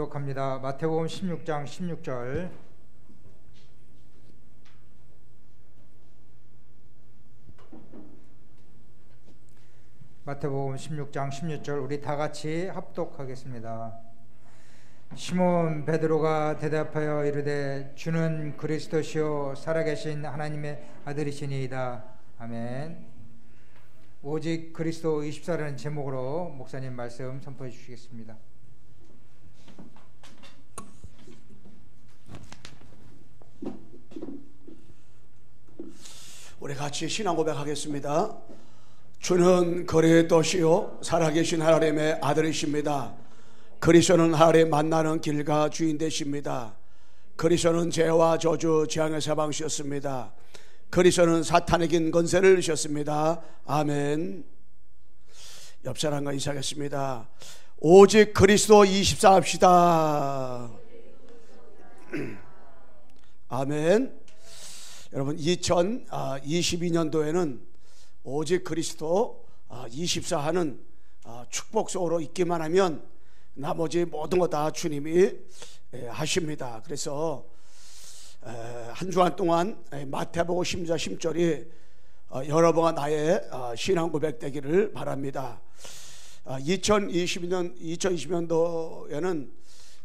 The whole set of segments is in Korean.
봉독합니다. 마태복음 16장 16절. 마태복음 16장 16절 우리 다 같이 합독하겠습니다. 시몬 베드로가 대답하여 이르되 주는 그리스도시요 살아계신 하나님의 아들이시니이다. 아멘. 오직 그리스도 24라는 제목으로 목사님 말씀 선포해 주시겠습니다. 우리 같이 신앙 고백하겠습니다. 주는 그리스도시요 살아계신 하나님의 아들이십니다. 그리스도는 하나님 만나는 길과 주인 되십니다. 그리스도는 죄와 저주 재앙에서 해방시켰습니다. 그리스도는 사탄에게 권세를 주셨습니다. 아멘. 옆 사람과 인사하겠습니다. 오직 그리스도 24 합시다. 아멘. 여러분 2022년도에는 오직 그리스도 24 하는 축복 속으로 있기만 하면 나머지 모든 거 다 주님이 하십니다. 그래서 한 주간 동안 마태복음 16장 10절이 여러분과 나의 신앙 고백 되기를 바랍니다. 2020년도에는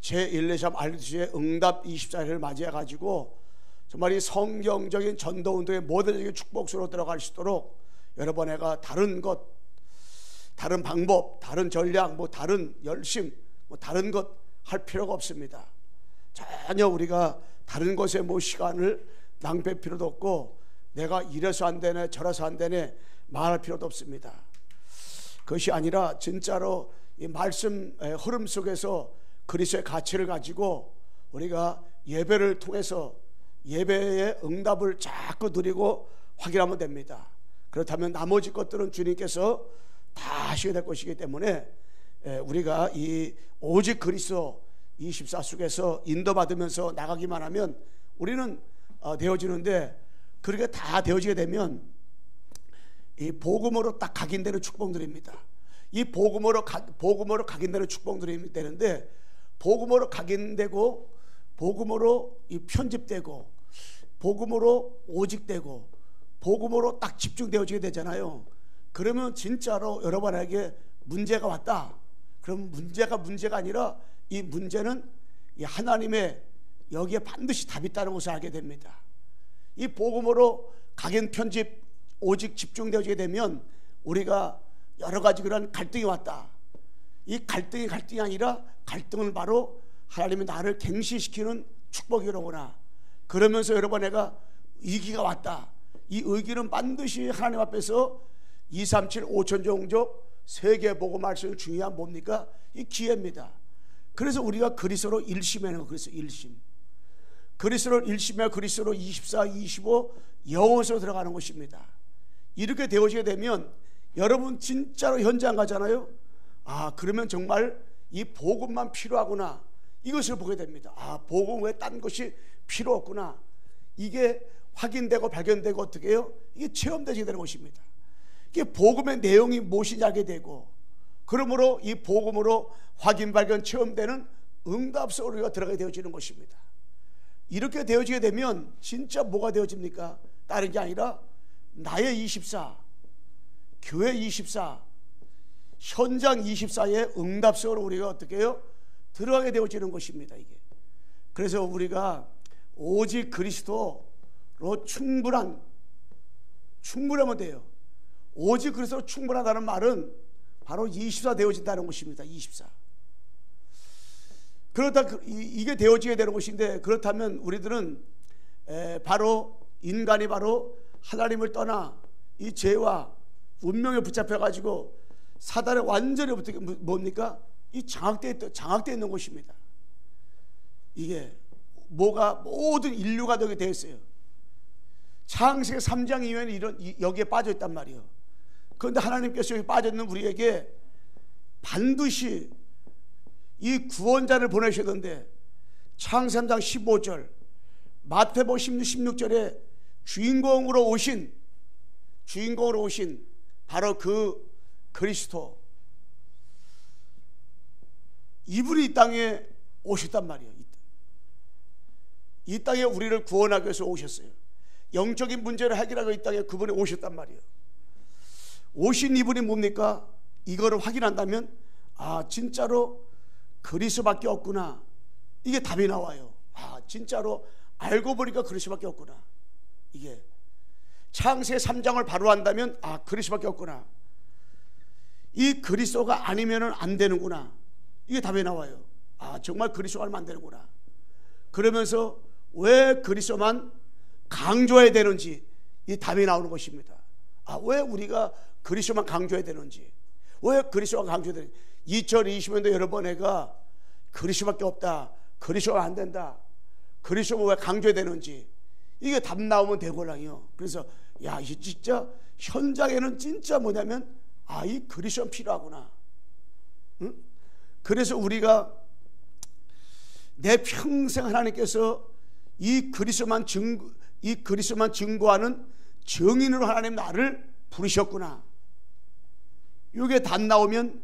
제123 알리트의 응답 24일을 맞이해가지고 정말 이 성경적인 전도운동의 모델적인 축복 속으로 들어갈 수 있도록 여러분에게 다른 것, 다른 방법, 다른 전략, 다른 열심, 다른 것 할 필요가 없습니다. 전혀 우리가 다른 것에 시간을 낭비할 필요도 없고 내가 이래서 안 되네 저래서 안 되네 말할 필요도 없습니다. 그것이 아니라 진짜로 이 말씀 흐름 속에서 그리스도의 가치를 가지고 우리가 예배를 통해서 예배의 응답을 자꾸 누리고 확인하면 됩니다. 그렇다면 나머지 것들은 주님께서 다 하시게 될 것이기 때문에 우리가 이 오직 그리스도 24 속에서 인도받으면서 나가기만 하면 우리는 되어지는데, 그렇게 다 되어지게 되면 이 복음으로 딱 각인되는 축복들입니다. 이 복음으로 각인되는 축복들이 되는데, 복음으로 각인되고 복음으로 이 편집되고 복음으로 오직되고 복음으로 딱 집중되어지게 되잖아요. 그러면 진짜로 여러분에게 문제가 왔다. 그럼 문제가 아니라 이 문제는 이 하나님의 여기에 반드시 답이 있다는 것을 알게 됩니다. 이 복음으로 각인 편집 오직 집중되어지게 되면 우리가 여러 가지 그런 갈등이 왔다. 이 갈등이 아니라 갈등은 바로 하나님이 나를 갱신시키는 축복이로구나. 그러면서 여러분 내가 위기가 왔다. 이 위기는 반드시 하나님 앞에서 237 5천 종족 세계 보고 말씀이 중요한 뭡니까? 이 기회입니다. 그래서 우리가 그리스도로 일심하는 거. 그래서 일심. 그리스도로 일심해 그리스도로 24, 25 영원으로 들어가는 것입니다. 이렇게 되어지게 되면 여러분 진짜로 현장 가잖아요. 그러면 정말 이 복음만 필요하구나. 이것을 보게 됩니다. 복음 외에 딴 것이 필요 없구나. 이게 확인되고 발견되고 어떻게 해요? 이게 체험되게 되는 것입니다. 이게 복음의 내용이 무엇인지 알게 되고, 그러므로 이 복음으로 확인 발견 체험되는 응답 속으로 우리가 들어가게 되어지는 것입니다. 이렇게 되어지게 되면 진짜 뭐가 되어집니까? 다른 게 아니라 나의 24, 교회 24, 현장 24의 응답 속으로 우리가 어떻게 해요? 들어가게 되어지는 것입니다. 이게. 그래서 우리가 오직 그리스도로 충분하면 돼요. 오직 그리스도로 충분하다는 말은 바로 24 되어진다는 것입니다. 24. 그렇다 이게 되어지게 되는 것인데, 그렇다면 우리들은 바로 인간이 바로 하나님을 떠나 이 죄와 운명에 붙잡혀 가지고 사단에 완전히 어떻게 뭡니까? 이 장악되어 있는 것입니다. 이게 모든 인류가 되게 되어 있어요. 창세기 3장 이후에는 여기에 빠져 있단 말이에요. 그런데 하나님께서 여기 빠져 있는 우리에게 반드시 이 구원자를 보내셨는데, 창세기 3장 15절 마태복음 16절에 주인공으로 오신 바로 그 그리스도, 이분이 이 땅에 오셨단 말이에요. 이 땅에 우리를 구원하기 위해서 오셨어요. 영적인 문제를 해결하고 이 땅에 그분이 오셨단 말이에요. 오신 이분이 뭡니까? 이거를 확인한다면 진짜로 그리스도밖에 없구나. 이게 답이 나와요. 진짜로 알고 보니까 그리스도밖에 없구나. 이게 창세 3장을 바로 한다면 그리스도밖에 없구나. 이 그리스도가 아니면은 안 되는구나. 이게 답이 나와요. 정말 그리스도가 아니면 안 되는구나. 그러면서 왜 그리스도만 강조해야 되는지 이 답이 나오는 것입니다. 왜 우리가 그리스도만 강조해야 되는지, 왜 그리스도가 강조해야 되는지. 2020년도 여러분에가 그리스도밖에 없다, 그리스도가 안 된다, 그리스도가 왜 강조해야 되는지 이게 답 나오면 되고랑요. 그래서 이 진짜 현장에는 진짜 뭐냐면 이 그리스도는 필요하구나. 응? 그래서 우리가 내 평생 하나님께서 이 그리스도만 증거하는 증인으로 하나님 나를 부르셨구나. 이게 다 나오면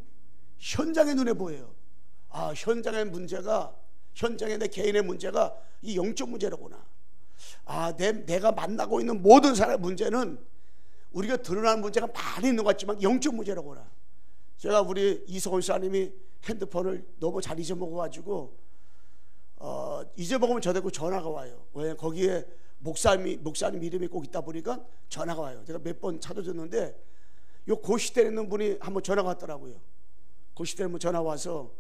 현장의 눈에 보여요. 현장의 문제가, 현장의 내 개인의 문제가 이 영적 문제로구나. 내가 만나고 있는 모든 사람의 문제는 우리가 드러나는 문제가 많이 있는 것 같지만 영적 문제로구나. 제가 우리 이석원 사님이 핸드폰을 너무 잘 잊어먹어가지고 잊어먹으면 저대로 전화가 와요. 왜? 거기에 목사님 이름이 꼭 있다 보니까 전화가 와요. 제가 몇 번 찾아줬는데 요 고시텔에 있는 분이 한번 전화가 왔더라고요. 고시텔에 한번 전화 와서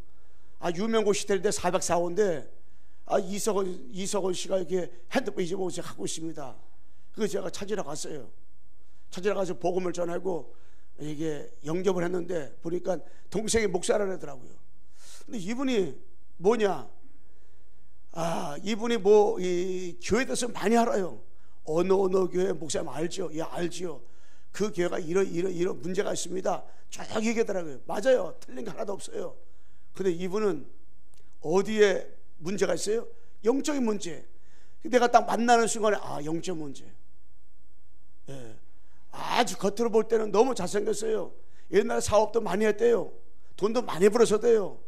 유명 고시텔인데 404호인데 이석원 씨가 이렇게 핸드폰 잊어먹어서 갖고 있습니다. 그래서 제가 찾으러 갔어요. 찾으러 가서 복음을 전하고 이게 영접을 했는데 보니까 동생이 목사를 하더라고요. 근데 이분이 뭐냐? 이분이 이 교회에 대해서 많이 알아요. 어느 교회 목사님 알죠? 예, 알지요. 그 교회가 이런 문제가 있습니다. 쭉 얘기하더라고요. 맞아요. 틀린 게 하나도 없어요. 근데 이분은 어디에 문제가 있어요? 영적인 문제. 내가 딱 만나는 순간에 영적 문제. 예. 아주 겉으로 볼 때는 너무 잘생겼어요. 옛날에 사업도 많이 했대요. 돈도 많이 벌었었대요.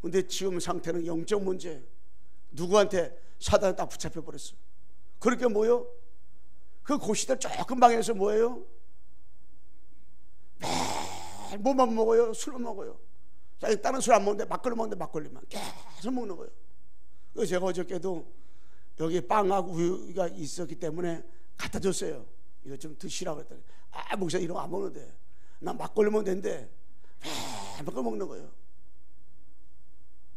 근데 지금 상태는 영적 문제. 누구한테 사단에 딱 붙잡혀 버렸어. 그렇게 뭐요? 그 고시들 조금 방에서 뭐예요? 매일 뭐만 먹어요? 술만 먹어요. 다른 술 안 먹는데 막걸리 먹는데 막걸리만 계속 먹는 거예요. 그래서 제가 어저께도 여기 빵하고 우유가 있었기 때문에 갖다 줬어요. 이거 좀 드시라고 했더니 목사 이런 거 안 먹는데 난 막걸리 먹으면 되는데 매일 막걸리 먹는 거예요.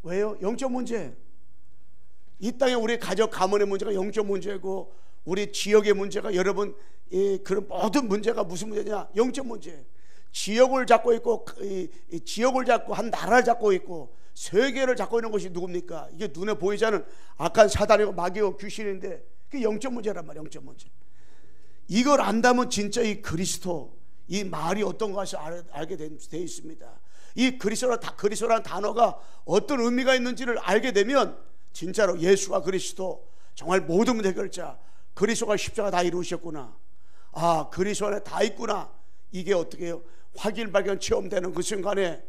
왜요? 영적 문제. 이 땅에 우리 가족 가문의 문제가 영적 문제고 우리 지역의 문제가 여러분 그런 모든 문제가 무슨 문제냐? 영적 문제. 지역을 잡고 있고 지역을 잡고 한 나라를 잡고 있고 세계를 잡고 있는 것이 누굽니까? 이게 눈에 보이지 않은 악한 사단이고 마귀고 귀신인데 그게 영적 문제란 말이에요. 영적 문제. 이걸 안다면 진짜 이 그리스도 이 말이 어떤 것을 알게 돼 있습니다. 이 그리스도라는 단어가 어떤 의미가 있는지를 알게 되면 진짜로 예수가 그리스도 정말 모든 문제 해결자 그리스도가 십자가 다 이루셨구나. 그리스도 안에 다 있구나. 이게 어떻게 해요? 확인 발견 체험되는 그 순간에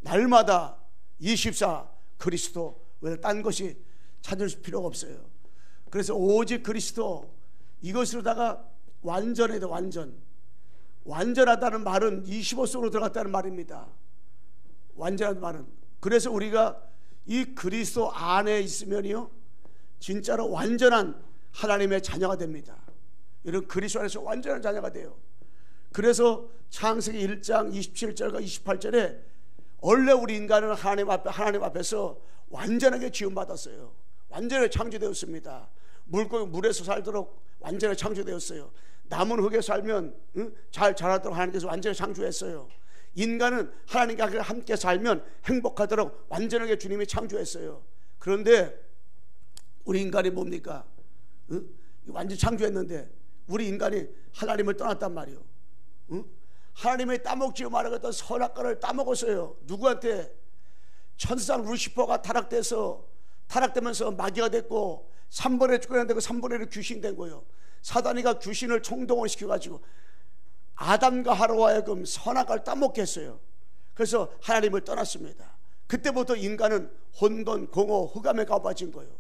날마다 24 그리스도 왜 딴 것이 찾을 필요가 없어요. 그래서 오직 그리스도 이것으로다가 완전해야 돼. 완전하다는 말은 25속으로 들어갔다는 말입니다. 완전한 말은. 그래서 우리가 이 그리스도 안에 있으면요 진짜로 완전한 하나님의 자녀가 됩니다. 이런 그리스도 안에서 완전한 자녀가 돼요. 그래서 창세기 1장 27절과 28절에 원래 우리 인간은 하나님 앞에서 완전하게 지음받았어요. 완전하게 창조되었습니다. 물에서 살도록 완전하게 창조되었어요. 남은 흙에 살면 잘 자라도록 하나님께서 완전히 창조했어요. 인간은 하나님과 함께 살면 행복하도록 완전하게 주님이 창조했어요. 그런데 우리 인간이 뭡니까? 완전히 창조했는데 우리 인간이 하나님을 떠났단 말이에요. 하나님의 따먹지 말아갔던 선악과를 따먹었어요. 누구한테? 천사장 루시퍼가 타락되면서 마귀가 됐고 3분의 1 주권이 되고 3분의 1 귀신이 된 거예요. 사단이가 귀신을 총동원 시켜가지고 아담과 하와에 하여금 선악과를 따먹게 했어요. 그래서 하나님을 떠났습니다. 그때부터 인간은 혼돈, 공허, 흑암에 가빠진 거예요.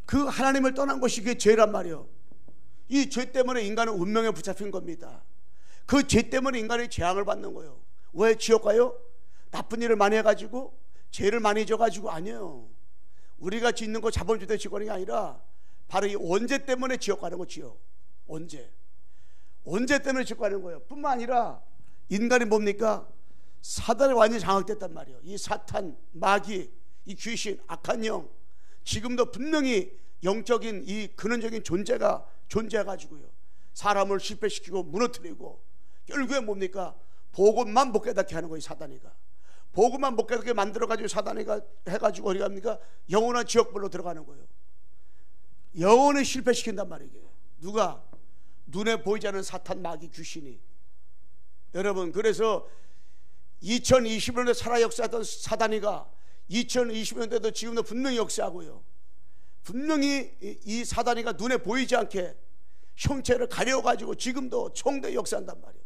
그 하나님을 떠난 것이 그게 죄란 말이에요. 이 죄 때문에 인간은 운명에 붙잡힌 겁니다. 그 죄 때문에 인간이 재앙을 받는 거예요. 왜 지옥 가요? 나쁜 일을 많이 해가지고, 죄를 많이 져가지고? 아니에요. 우리가 짓는 거 자본주의 지고 가는 게 아니라 바로 이 원죄 때문에 지옥 가는 거. 지옥 원죄 때문에 지옥 가는 거예요. 뿐만 아니라 인간이 뭡니까? 사단에 완전히 장악됐단 말이에요. 이 사탄, 마귀, 이 귀신, 악한 영, 지금도 분명히 영적인 이 근원적인 존재가 존재해가지고요, 사람을 실패시키고 무너뜨리고, 결국에 뭡니까? 복음만 못 깨닫게 하는 거예요. 사단이가 복음만 못 깨닫게 만들어가지고, 사단이가 해가지고 어디 갑니까? 영원한 지옥불로 들어가는 거예요. 영원히 실패시킨단 말이에요. 누가? 눈에 보이지 않는 사탄, 마귀, 귀신이. 여러분, 그래서 2020년대 살아 역사했던 사단이가 2020년대도 지금도 분명히 역사하고요, 분명히 이 사단이가 눈에 보이지 않게 형체를 가려가지고 지금도 총대 역사한단 말이에요.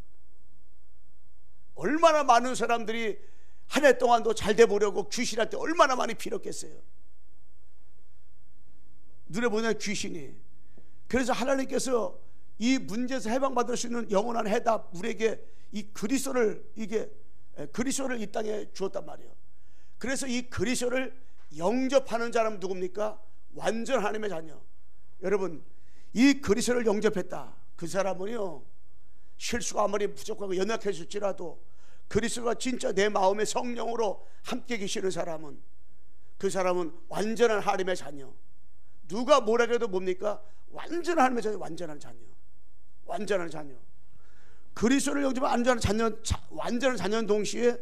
얼마나 많은 사람들이 한 해 동안도 잘 돼 보려고 귀신한테 얼마나 많이 빌었겠어요. 눈에 보이는 귀신이. 그래서 하나님께서 이 문제에서 해방받을 수 있는 영원한 해답, 우리에게 이 그리스도를 이 땅에 주었단 말이에요. 그래서 이 그리스도를 영접하는 사람은 누굽니까? 완전 하나님의 자녀. 여러분, 이 그리스도를 영접했다, 그 사람은요, 실수가 아무리 부족하고 연약해질지라도 그리스도가 진짜 내 마음의 성령으로 함께 계시는 사람은, 그 사람은 완전한 하나님의 자녀. 누가 뭐라 해도 뭡니까? 완전한 하나님의 자녀. 완전한 자녀. 그리스도를 영접한 완전한 자녀는 동시에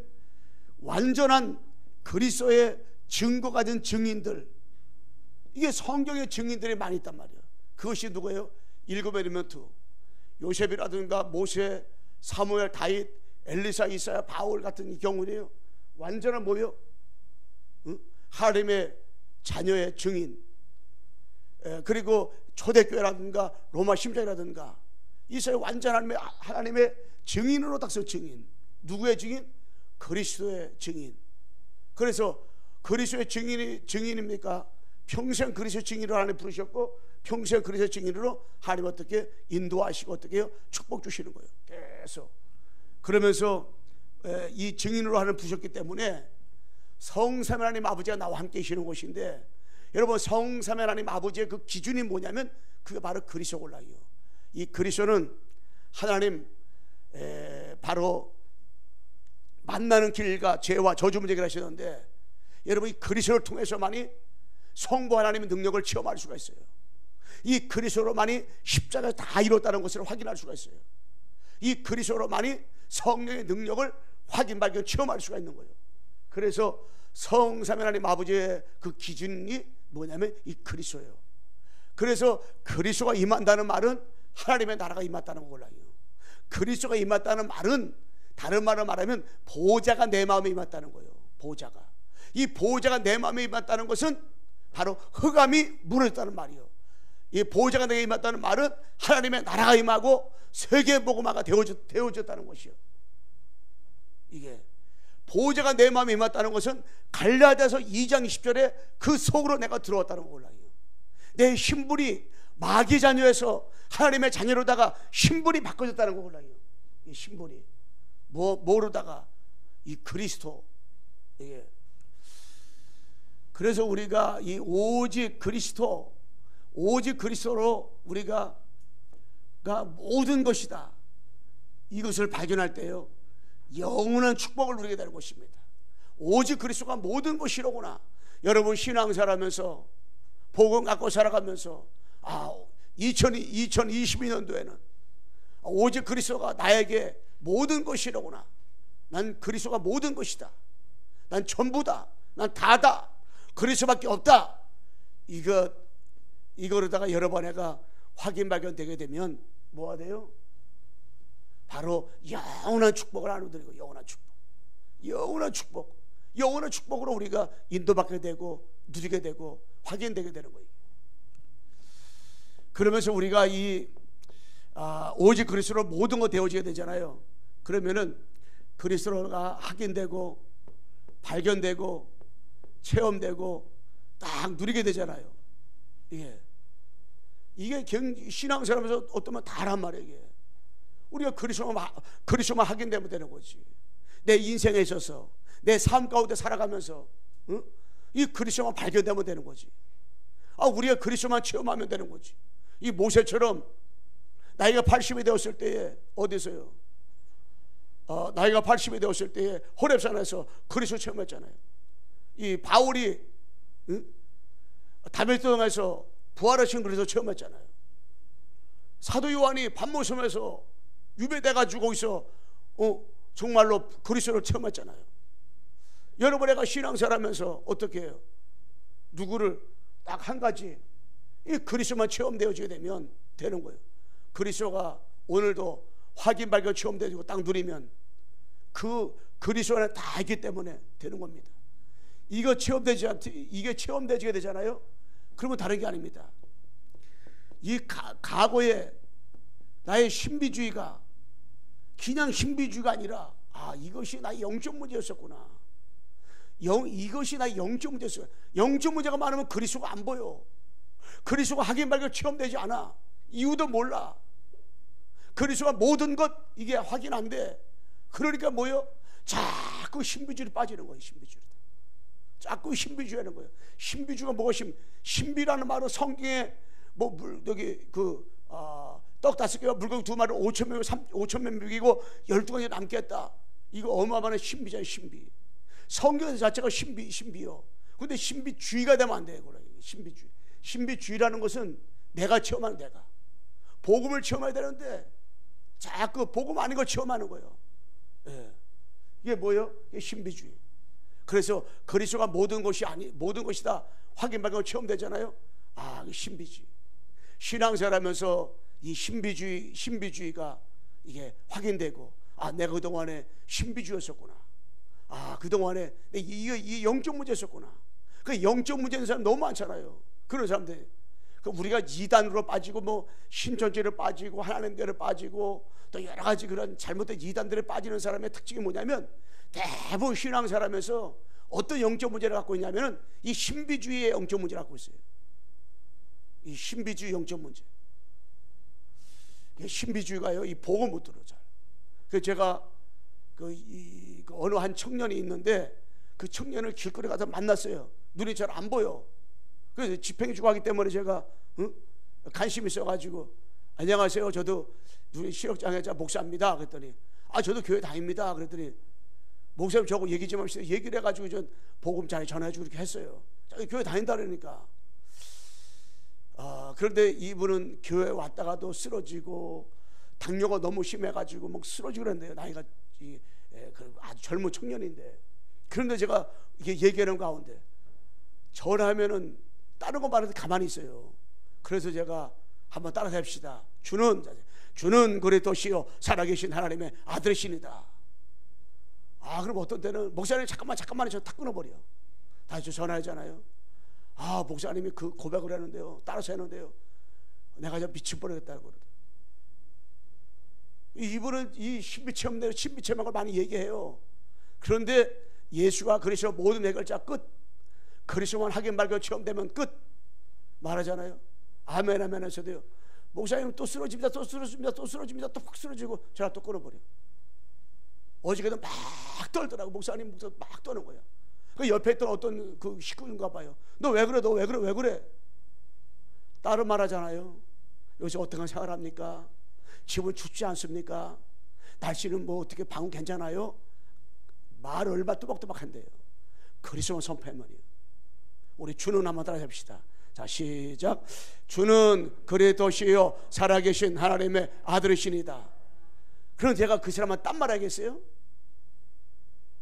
완전한 그리스도의 증거 가진 증인들, 이게 성경의 증인들이 많이 있단 말이에요. 그것이 누구예요? 일곱 엘리멘트, 요셉이라든가 모세, 사무엘, 다윗, 엘리사, 이사야, 바울 같은 경우는요, 완전한 뭐예요? 하나님의 자녀의 증인. 그리고 초대교회라든가 로마 심장이라든가 이사야 완전 하나님의 증인으로 닥쳐. 증인. 누구의 증인? 그리스도의 증인. 그래서 그리스도의 증인입니까? 평생 그리스도의 증인으로 하나님 부르셨고, 평생 그리스도의 증인으로 하나님 어떻게 인도하시고 어떻게 해요? 축복 주시는 거예요. 계속. 그러면서 이 증인으로 하나님 부르셨기 때문에 성삼위 하나님 아버지가 나와 함께 계시는 곳인데, 여러분, 성삼위 하나님 아버지의 그 기준이 뭐냐면 그게 바로 그리스도 골라요. 이 그리스도는 하나님 바로 만나는 길과 죄와 저주 문제 해결하시는데, 여러분, 이 그리스도를 통해서만이 성부 하나님의 능력을 체험할 수가 있어요. 이 그리스도로만이 십자가에서 다 이뤘다는 것을 확인할 수가 있어요. 이 그리스도로만이 성령의 능력을 확인, 발견, 체험할 수가 있는 거예요. 그래서 성삼위 하나님 아버지의 그 기준이 뭐냐면 이 그리스도예요. 그래서 그리스도가 임한다는 말은 하나님의 나라가 임했다는 거 몰라요. 그리스도가 임했다는 말은 다른 말로 말하면 보좌가 내 마음에 임했다는 거예요. 보좌가. 이 보좌가 내 마음에 임했다는 것은 바로 흑암이 무너졌다는 말이에요. 이 보좌가 내게 임했다는 말은 하나님의 나라가 임하고 세계 복음화가 되어졌다는 것이요. 이게 보좌가 내 마음에 임했다는 것은 갈라디아서 2장 20절에 그 속으로 내가 들어왔다는 거 몰라요. 내 신분이 마귀 자녀에서 하나님의 자녀로다가 신분이 바꿔졌다는 거 몰라요. 이 신분이 뭐로다가 이 그리스도. 이게 그래서 우리가 이 오직 그리스도로 우리가 모든 것이다, 이것을 발견할 때요, 영원한 축복을 누리게 되는 것입니다. 오직 그리스도가 모든 것이로구나. 여러분, 신앙생활하면서 복음 갖고 살아가면서 2022년도에는 오직 그리스도가 나에게 모든 것이로구나. 난 그리스도가 모든 것이다. 난 전부다. 난 다다. 그리스도밖에 없다. 이거로다가 여러 번 내가 확인 발견되게 되면 뭐가 돼요? 바로 영원한 축복을 나누드리고, 영원한 축복으로 우리가 인도받게 되고 누리게 되고 확인되게 되는 거예요. 그러면서 우리가 오직 그리스도로 모든 거 되어지게 되잖아요. 그러면은 그리스도가 확인되고 발견되고 체험되고 딱 누리게 되잖아요. 이게 신앙생활하면서 어떠면 다란 말이에요. 이게. 우리가 그리스도만 확인되면 되는 거지. 내 인생에 있어서 내 삶 가운데 살아가면서 이 그리스도만 발견되면 되는 거지. 우리가 그리스도만 체험하면 되는 거지. 이 모세처럼 나이가 80이 되었을 때에 어디서요? 나이가 80이 되었을 때에 호렙산에서 그리스도 체험했잖아요. 이 바울이 다메섹에서 부활하신 그리스도 체험했잖아요. 사도 요한이 밤모섬에서 유배돼가지고 거기서 정말로 그리스도를 체험했잖아요. 여러분, 애가 신앙생활하면서 어떻게 해요? 누구를 딱 한 가지 이 그리스도만 체험되어지게 되면 되는 거예요. 그리스도가 오늘도 확인 발견 체험되고 딱 누리면 그 그리스도 안에 다 있기 때문에 되는 겁니다. 이게 체험되지게 되잖아요. 그러면 다른 게 아닙니다. 이 과거에 나의 신비주의가 그냥 신비주의가 아니라 이것이 나의 영적 문제였었구나. 이것이 나의 영적 문제였어요. 영적 문제가 많으면 그리스도가 안 보여. 그리스도가 확인 발견 체험되지 않아. 이유도 몰라. 그리스도가 모든 것 이게 확인 안 돼. 그러니까 뭐요? 자꾸 신비주의로 빠지는 거예요. 신비주의로. 자꾸 신비주의하는 거예요. 신비주의가 뭐가 신비라는 말은 성경에 떡 5개와 물고기 2마리 5천 명 먹이고 12가지 남겠다. 이거 어마어마한 신비잖아요. 신비. 성경 자체가 신비요. 근데 신비주의가 되면 안 돼요. 신비주의라는 것은 내가 체험하는, 내가 복음을 체험해야 되는데 자꾸 복음 아닌 걸 체험하는 거예요. 이게 뭐예요? 이게 신비주의. 그래서 그리스도가 모든 것이다 확인 발견 체험되잖아요. 신비주의. 신앙생활하면서 이 신비주의가 이게 확인되고 내가 그동안에 신비주의였었구나. 그동안에 이 영적 문제였었구나. 그 영적 문제 있는 사람 너무 많잖아요. 그런 사람들. 우리가 이단으로 빠지고 신천지로 빠지고 하나님교회로 빠지고 또 여러 가지 그런 잘못된 이단들에 빠지는 사람의 특징이 뭐냐면 대부분 신앙생활하면서 어떤 영적 문제를 갖고 있냐면은 이 신비주의의 영적 문제를 갖고 있어요. 이 신비주의 영적 문제. 이 신비주의가요, 이 복음 못 들어 잘. 그래서 제가 어느 한 청년이 있는데 그 청년을 길거리 가서 만났어요. 눈이 잘 안 보여. 그래서 집행 주고하기 때문에 제가 관심이 있어가지고 안녕하세요. 저도 눈이 시력장애자 목사입니다. 그랬더니 저도 교회 다닙니다. 그랬더니 목사님 저하고 얘기 좀 합시다. 얘기를 해가지고 전 복음 잘 전해주고 이렇게 했어요. 교회 다닌다 그러니까. 그런데 이분은 교회 왔다가도 쓰러지고 당뇨가 너무 심해가지고 쓰러지고 그랬는데요. 나이가 아주 젊은 청년인데. 그런데 제가 이게 얘기하는 가운데 전하면은 다른 거 말해도 가만히 있어요. 그래서 제가 한번 따라서 합시다. 주는 그리스도시요 살아계신 하나님의 아들이시니다. 그럼 어떤 때는 목사님 잠깐만 저 탁 끊어버려. 다시 전화하잖아요. 목사님이 그 고백을 했는데요, 따라서 했는데요, 내가 좀 미칠 뻔했다고 그러더라고요. 이분은 이 신비체험대로 신비체험한 걸 많이 얘기해요. 그런데 예수가 그리스도 모든 해결자 끝. 그리스도만 확인 발견 체험되면 끝 말하잖아요. 아멘 하면서도요, 목사님 또 쓰러집니다, 또 확 쓰러지고 전화 또 끊어버려. 어저께도 막 떨더라고. 목사님 막 떠는 거야. 그 옆에 있던 어떤 그 식구인가 봐요. 너 왜 그래? 다른 말 하잖아요. 요새 어떻게 생활합니까? 집은 춥지 않습니까? 날씨는 어떻게 방은 괜찮아요? 말 얼마 또박또박한데요. 그리스도만 선포하면요. 우리 주는 한번 따라 합시다. 자, 시작. 주는 그리스도시요 살아계신 하나님의 아들이시니다. 그럼 제가 그 사람한테 딴 말 하겠어요?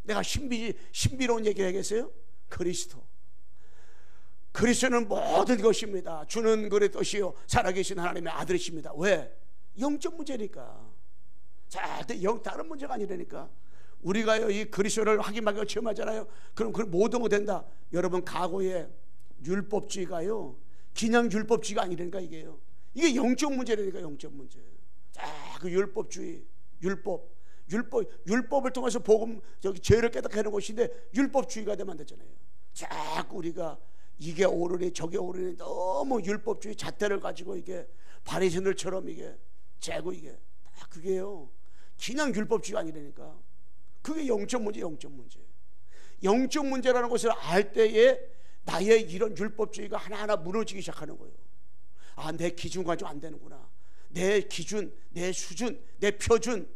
내가 신비로운 얘기 하겠어요? 그리스도는 모든 것입니다. 주는 그리스도시요 살아계신 하나님의 아들이십니다. 왜? 영적 문제니까. 다른 문제가 아니라니까. 우리가요 이 그리스도를 확인하고 체험하잖아요. 그럼 그 모든 거 된다. 여러분, 과거에 율법주의가요 그냥 율법주의가 아니라니까. 이게 영적 문제라니까. 영적 문제. 그 율법주의, 율법을 통해서 복음 죄를 깨닫게 하는 것인데 율법주의가 되면 안 되잖아요. 자꾸 우리가 이게 옳으니 저게 옳으니 너무 율법주의 잣대를 가지고 이게 바리새인들처럼 이게 재고 이게 다 그게요. 그냥 율법주의가 아니라니까. 그게 영적 문제, 영적 문제. 영적 문제라는 것을 알 때에 나의 이런 율법주의가 하나하나 무너지기 시작하는 거예요. 아, 내 기준 가지고 안 되는구나. 내 기준, 내 수준, 내 표준,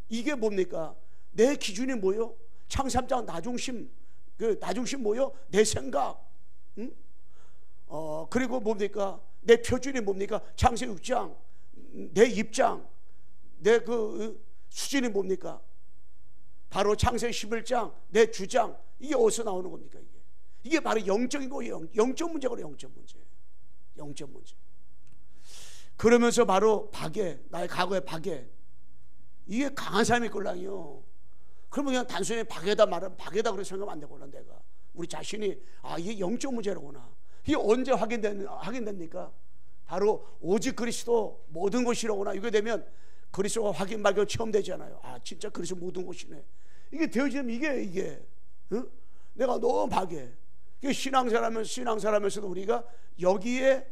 이게 뭡니까? 내 기준이 뭐요? 창세기 3장 나중심, 그 나중심 뭐요? 내 생각, 응? 그리고 뭡니까? 내 표준이 뭡니까? 창세기 6장 내 입장, 내 그 수준이 뭡니까? 바로 창세기 11장 내 주장. 이게 어디서 나오는 겁니까? 이게 바로 영적인 거예요. 영적 문제거든요. 영적 문제, 영적 문제. 그러면서 바로 박해, 나의 과거의 박해, 이게 강한 사람이 있걸랑요. 그러면 그냥 단순히 박해다 말하면 박해다 그렇게 생각하면 안 되구나. 내가 우리 자신이 아, 이게 영적 문제로구나. 이게 언제 확인됩니까? 바로 오직 그리스도 모든 것이로구나. 이게 되면 그리스도가 확인 발견 체험되잖아요. 아, 진짜 그리스도 모든 것이네. 이게 되어지면 이게 응? 내가 너무 박해. 신앙생활하면서도 우리가 여기에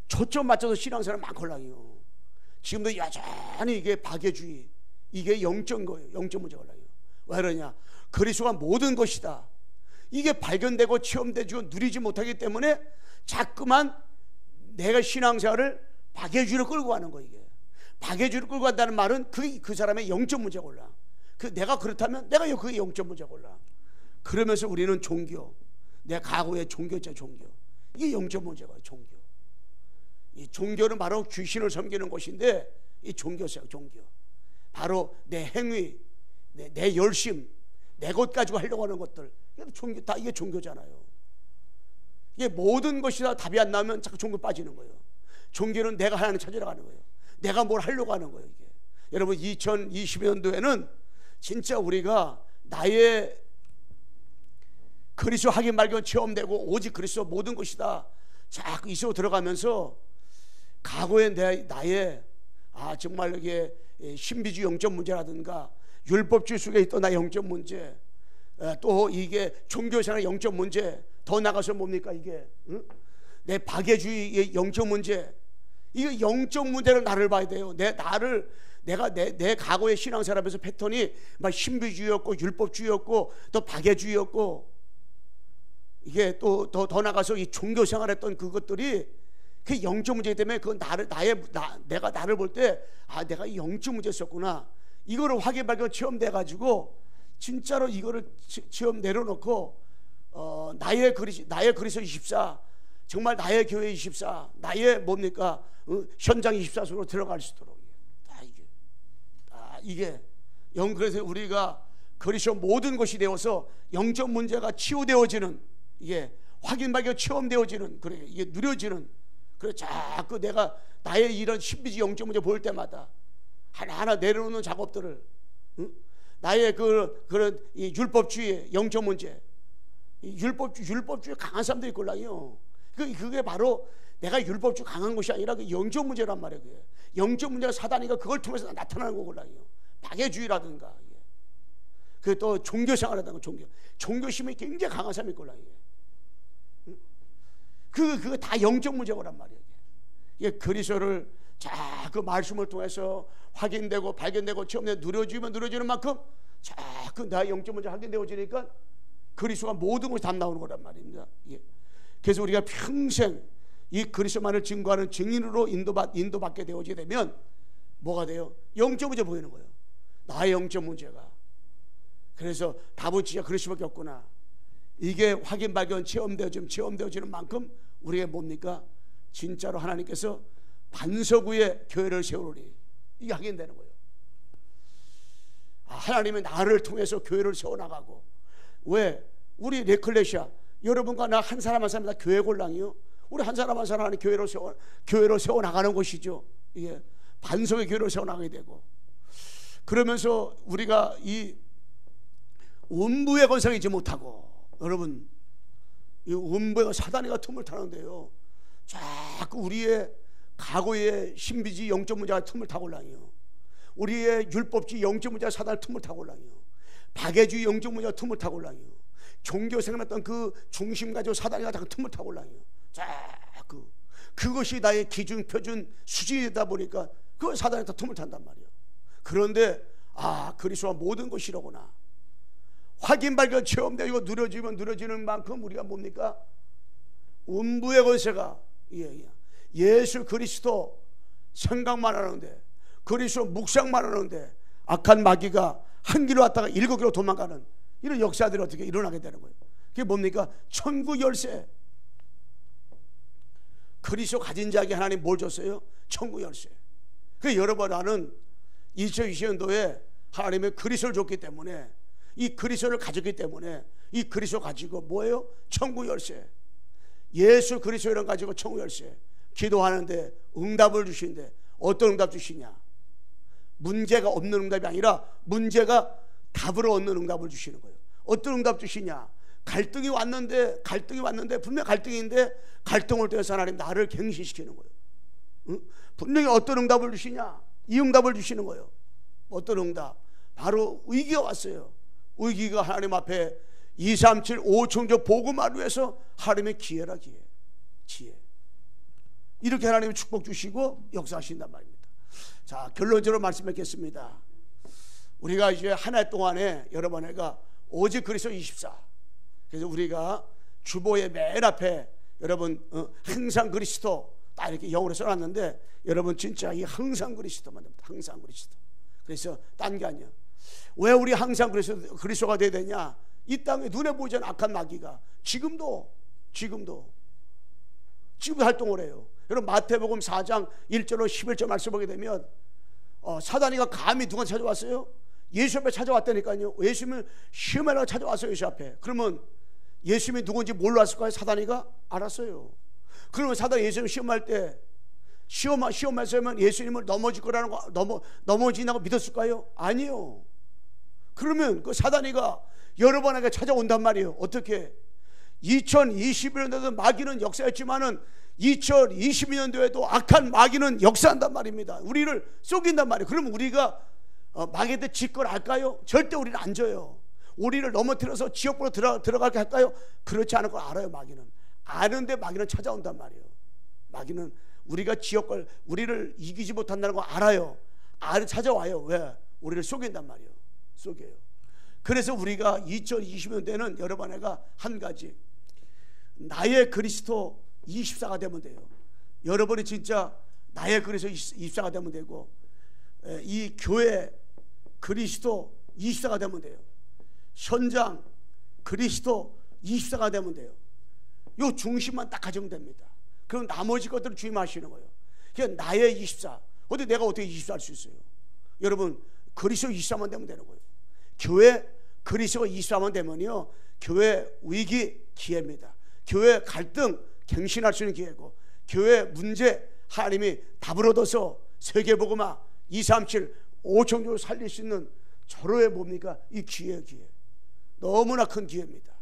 초점 맞춰서 신앙생활 많걸랑요. 지금도 여전히 이게 박해주의, 이게 영적 거예요. 영적 문제가 걸랑요. 왜 그러냐? 그리스도가 모든 것이다. 이게 발견되고 체험되고 누리지 못하기 때문에 자꾸만 내가 신앙생활을 박해주의로 끌고 가는 거예요. 이게 박해주의로 끌고 간다는 말은 그 사람의 영적 문제가 올라. 내가 그렇다면 내가 그게 영적 문제가 올라. 그러면서 우리는 종교, 내 과거의 종교자 종교, 이게 영적 문제가 종교. 이 종교는 바로 귀신을 섬기는 것인데 이 종교세요. 종교 바로 내 행위, 내 열심, 내 것 가지고 하려고 하는 것들, 종교, 다 이게 종교잖아요. 이게 모든 것이 다 답이 안 나오면 자꾸 종교 빠지는 거예요. 종교는 내가 하나님 찾으러 가는 거예요. 내가 뭘 하려고 하는 거예요. 이게 여러분 2020년도에는 진짜 우리가 나의 그리스도 확인 발견 체험되고 오직 그리스도 모든 것이다 자꾸 이속으로 들어가면서 과거의 나의 정말 이게 신비주의 영적 문제라든가 율법주의 속에 있던 나의 영적 문제, 또 이게 종교생활의 영적 문제, 더 나가서 뭡니까 이게 내 박해주의의 영적 문제, 이거 영적 문제로 나를 봐야 돼요. 내가 내 과거의 신앙생활하면서 패턴이 막 신비주의였고 율법주의였고 또 박해주의였고, 이게 또 더 나가서 이 종교생활했던 그것들이 그 영적 문제이기 때문에 그 내가 나를 볼 때 내가 이 영적 문제였었구나. 이거를 확인 발견 체험돼 가지고 진짜로 이거를 체험 내려놓고 나의 그리스도 24, 정말 나의 교회 24, 나의 뭡니까 현장 24 속으로 들어갈 수 있도록 이게 그래서 우리가 그리스도 모든 것이 되어서 영적 문제가 치유되어지는, 이게 확인 발견 체험되어지는, 그래 이게 누려지는, 그래 자꾸 내가 나의 이런 신비주의 영적 문제 보일 때마다 하나하나 내려놓는 작업들을, 나의 그런 이 율법주의 영적 문제, 이 율법주의 강한 사람들이 있걸랑요. 그게 바로 내가 율법주의 강한 것이 아니라 그 영적 문제란 말이에요. 그게 영적 문제가 사단이가 그걸 통해서 나타나는 거걸랑요. 박해주의라든가, 그 또 종교생활하다가 종교심이 굉장히 강한 사람이 있걸랑요. 그거 다 영적 문제란 말이에요. 이게 그리스도를 자꾸 말씀을 통해서 확인되고 발견되고 체험되고 누려지는 만큼 자꾸 나의 영적 문제 확인되어지니까 그리스도가 모든 것이 다 나오는 거란 말입니다. 예. 그래서 우리가 평생 이 그리스도만을 증거하는 증인으로 인도받게 되어지게 되면 뭐가 돼요? 영적 문제 보이는 거예요. 나의 영적 문제가. 그래서 답은 진짜 그리스도밖에 없구나. 이게 확인 발견 체험되어지는 만큼 우리가 뭡니까? 진짜로 하나님께서 반석 위에 교회를 세우리니 이게 확인되는 거예요. 하나님이 나를 통해서 교회를 세워나가고, 왜? 우리 레클레시아 여러분과 나 한 사람 한 사람 다 교회 골랑이요. 우리 한 사람 한 사람 교회를 세워나가는 것이죠. 이게 반석의 교회를 세워나가게 되고, 그러면서 우리가 이 음부의 권세를 잊지 못하고, 여러분 이 음부의 사단이가 틈을 타는데요, 자꾸 우리의 과거의 신비주의 영적 문제가 틈을 타고 올라요. 우리의 율법주의 영적 문제가 사단을 틈을 타고 올라요. 박애주의 영적 문제가 틈을 타고 올라요. 종교 생각났던 그 중심 가지고 사단이 자꾸 틈을 타고 올라요. 자꾸 그것이 나의 기준 표준 수준이 되다 보니까 그걸 사단이 다 틈을 탄단 말이에요. 그런데 그리스도와 모든 것이 이러구나. 확인 발견 체험되고 누려지면 누려지는 만큼 우리가 뭡니까? 음부의 권세가 예수 그리스도 생각만 하는데, 그리스도 묵상만 하는데 악한 마귀가 한 길로 왔다가 7길로 도망가는 이런 역사들이 어떻게 일어나게 되는 거예요. 그게 뭡니까? 천국 열쇠. 그리스도 가진 자에게 하나님 뭘 줬어요? 천국 열쇠. 그 여러분, 나는 2020년도에 하나님의 그리스도를 줬기 때문에, 이 그리스도를 가졌기 때문에 이 그리스도 가지고 뭐예요? 천국 열쇠. 예수 그리스도를 가지고 천국 열쇠. 기도하는데 응답을 주시는데 어떤 응답 주시냐? 문제가 없는 응답이 아니라 문제가 답으로 얻는 응답을 주시는 거예요. 어떤 응답 주시냐? 갈등이 왔는데 분명 갈등인데 갈등을 통해서 하나님 나를 갱신시키는 거예요. 응? 분명히 어떤 응답을 주시냐? 이 응답을 주시는 거예요. 어떤 응답? 바로 위기가 왔어요. 위기가 하나님 앞에 237 5청조 복음을 위해서 하나님의 기회라, 지혜. 이렇게 하나님이 축복 주시고 역사하신단 말입니다. 자, 결론적으로 말씀드리겠습니다. 우리가 이제 한 해 동안에 여러분에가 오직 그리스도 24. 그래서 우리가 주보의 맨 앞에 여러분 항상 그리스도 딱 이렇게 영어로 써놨는데, 여러분 진짜 이 항상 그리스도만 됩니다. 항상 그리스도. 그래서 딴 게 아니야. 왜 우리 항상 그리스도가 돼야 되냐? 이 땅에 눈에 보이지 않는 악한 마귀가 지금도 활동을 해요. 여러분 마태복음 4장 1절로 11절 말씀 보게 되면 사단이가 감히 누가 찾아왔어요? 예수 앞에 찾아왔다니까요. 예수님을 시험하려고 찾아왔어요. 예수 앞에. 그러면 예수님이 누군지 몰랐을까요? 사단이가 알았어요. 그러면 사단이 예수님을 시험할 때 시험했으면 예수님을 넘어질 거라는 거 넘어진다고 믿었을까요? 아니요. 그러면 그 사단이가 여러 번에게 찾아온단 말이에요. 어떻게? 2021년도에도 마귀는 역사했지만은 2022년도에도 악한 마귀는 역사한단 말입니다. 우리를 속인단 말이에요. 그러면 우리가 마귀한테 짓걸 할까요? 절대 우리는 안 져요. 우리를 넘어뜨려서 지옥으로 들어가게 할까요? 그렇지 않을 걸 알아요. 마귀는 아는데 마귀는 찾아온단 말이에요. 마귀는 우리가 지옥을 우리를 이기지 못한다는 거 알아요. 찾아와요. 왜? 우리를 속인단 말이에요. 속여요. 그래서 우리가 2020년대는 여러분에가 한 가지, 나의 그리스도 24가 되면 돼요. 여러분이 진짜 나의 그리스도 24가 되면 되고, 이 교회 그리스도 24가 되면 돼요. 현장 그리스도 24가 되면 돼요. 요 중심만 딱 가지면 됩니다. 그럼 나머지 것들을 주임하시는 거예요. 그냥 나의 24. 내가 어떻게 24 할 수 있어요? 여러분 그리스도 24만 되면 되는 거예요. 교회 그리스도 24만 되면요, 교회 위기 기회입니다. 교회 갈등 갱신할 수 있는 기회고, 교회 문제 하나님이 답을 얻어서 세계복음화 237 5청조를 살릴 수 있는 절호의 뭡니까? 이 기회. 너무나 큰 기회입니다.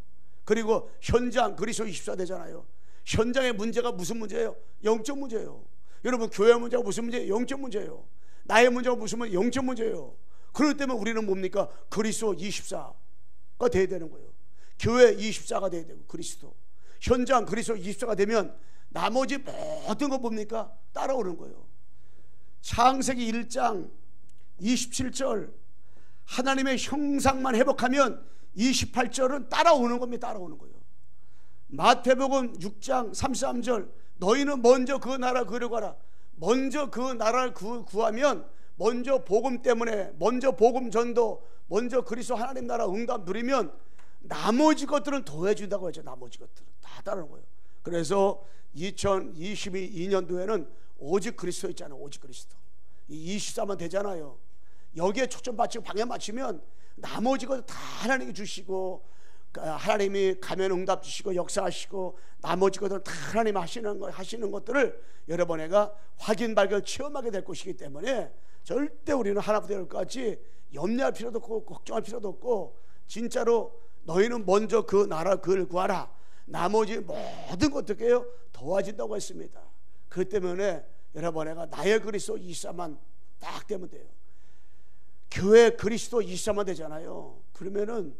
그리고 현장 그리스도 24 되잖아요. 현장의 문제가 무슨 문제예요? 영적 문제예요. 여러분 교회 문제가 무슨 문제예요? 영적 문제예요. 나의 문제가 무슨 문제예요? 영적 문제예요. 그렇기 때문에 우리는 뭡니까? 그리스도 24가 돼야 되는 거예요. 교회 24가 돼야 되고, 그리스도 현장 그리스도 24가 되면 나머지 모든 거 뭡니까? 따라오는 거예요. 창세기 1장 27절 하나님의 형상만 회복하면 28절은 따라오는 겁니다. 따라오는 거예요. 마태복음 6장 33절 너희는 먼저 그 나라 그려가라. 먼저 그 나라를 구하면, 먼저 복음 때문에, 먼저 복음 전도, 먼저 그리스도 하나님 나라 응답 누리면 나머지 것들은 더해준다고 했죠. 나머지 것들은 다 따르는 거예요. 그래서 2022년도에는 오직 그리스도 있잖아요. 오직 그리스도. 이 24만 되잖아요. 여기에 초점 맞추고 방향 맞추면 나머지 것들 다 하나님이 주시고, 하나님이 가면 응답 주시고 역사하시고, 나머지 것들 다 하나님이 하시는 것들을 여러분에가 확인 발견 체험하게 될 것이기 때문에 절대 우리는 하나부터 열까지 염려할 필요도 없고 걱정할 필요도 없고, 진짜로 너희는 먼저 그 나라 그를 구하라. 나머지 모든 것들께요 도와진다고 했습니다. 그렇기 때문에 여러분에가 나의 그리스도 24만 딱 되면 돼요. 교회 그리스도 24만 되잖아요. 그러면은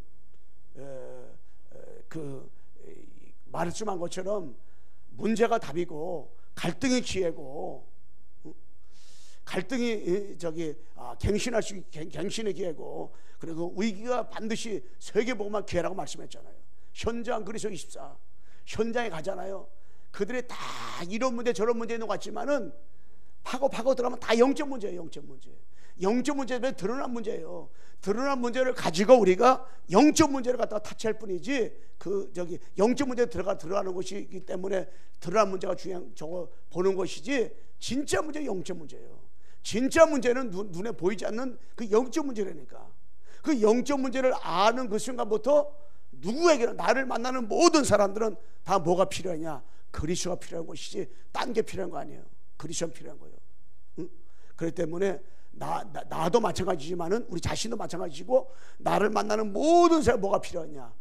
말씀한 것처럼 문제가 답이고 갈등이 기회고, 갈등이 갱신의 기회고, 그리고 위기가 반드시 세계복음화 기회라고 말씀했잖아요. 현장 그리스도 24 현장에 가잖아요. 그들이 다 이런 문제 저런 문제 있는 것 같지만은 파고 들어가면 다 영적 문제예요. 영적 문제는 드러난 문제예요. 드러난 문제를 가지고 우리가 영적 문제를 갖다가 타치할 뿐이지, 영적 문제에 들어가는 것이기 때문에 드러난 문제가 저거 보는 것이지, 진짜 문제는 영적 문제예요. 진짜 문제는 눈에 보이지 않는 그 영적 문제라니까. 그 영적 문제를 아는 그 순간부터 누구에게나, 나를 만나는 모든 사람들은 다 뭐가 필요하냐? 그리스도가 필요한 것이지 딴 게 필요한 거 아니에요. 그리스도가 필요한 거예요. 응? 그렇기 때문에 나도 마찬가지지만은 우리 자신도 마찬가지고, 나를 만나는 모든 사람 뭐가 필요하냐?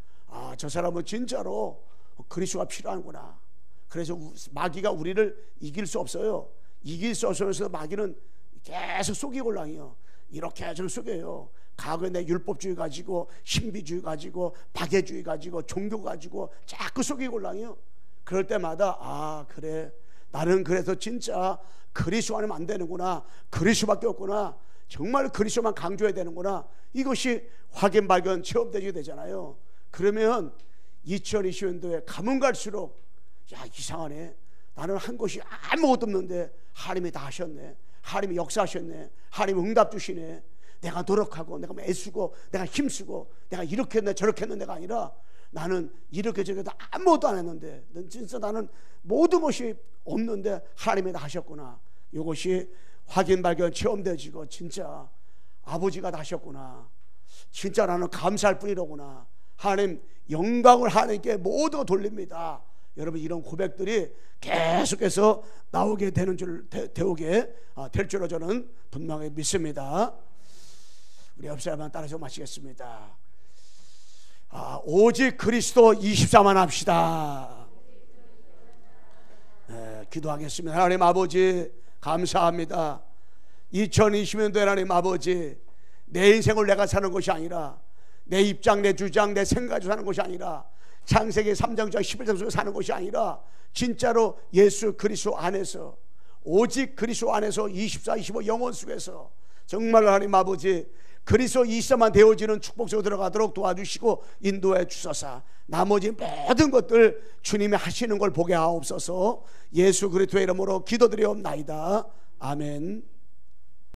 저 사람은 진짜로 그리스도가 필요하구나. 그래서 마귀가 우리를 이길 수 없어요. 이길 수 없어서 마귀는 계속 속이고 랑이요. 이렇게 저를 속여요. 과거에 내 율법주의 가지고, 신비주의 가지고, 박애주의 가지고, 종교 가지고 자꾸 속이고 랑이요. 그럴 때마다 그래, 나는 그래서 진짜 그리스도 아니면 안 되는구나, 그리스도밖에 없구나, 정말 그리스도만 강조해야 되는구나, 이것이 확인 발견 체험되게 되잖아요. 그러면 2020년도에 가면 갈수록 이상하네, 나는 한 것이 아무것도 없는데 하나님이 다 하셨네, 하나님이 역사하셨네, 하나님이 응답 주시네. 내가 노력하고 내가 애쓰고 내가 힘쓰고 내가 이렇게 했네 저렇게 했는 데가 아니라, 나는 이렇게 저렇게 아무것도 안 했는데 진짜 나는 모든 것이 없는데 하나님이 다 하셨구나. 이것이 확인 발견 체험되어지고, 진짜 아버지가 다 하셨구나, 진짜 나는 감사할 뿐이로구나, 하나님 영광을 하나님께 모두 돌립니다. 여러분, 이런 고백들이 계속해서 나오게 되는 될 줄로 저는 분명히 믿습니다. 우리 옆 사람만 따라서 마치겠습니다. 오직 그리스도 24만 합시다. 기도하겠습니다. 하나님 아버지, 감사합니다. 2020년도에 하나님 아버지, 내 인생을 내가 사는 것이 아니라, 내 입장, 내 주장, 내 생각으로 사는 것이 아니라, 창세기 3장 11장 속에 사는 것이 아니라, 진짜로 예수 그리스도 안에서, 오직 그리스도 안에서 24, 25 영혼 속에서 정말 하나님 아버지, 그리스도 24만 되어지는 축복 속에 들어가도록 도와주시고 인도해 주소서. 나머지 모든 것들 주님이 하시는 걸 보게 하옵소서. 예수 그리스도의 이름으로 기도드리옵나이다. 아멘.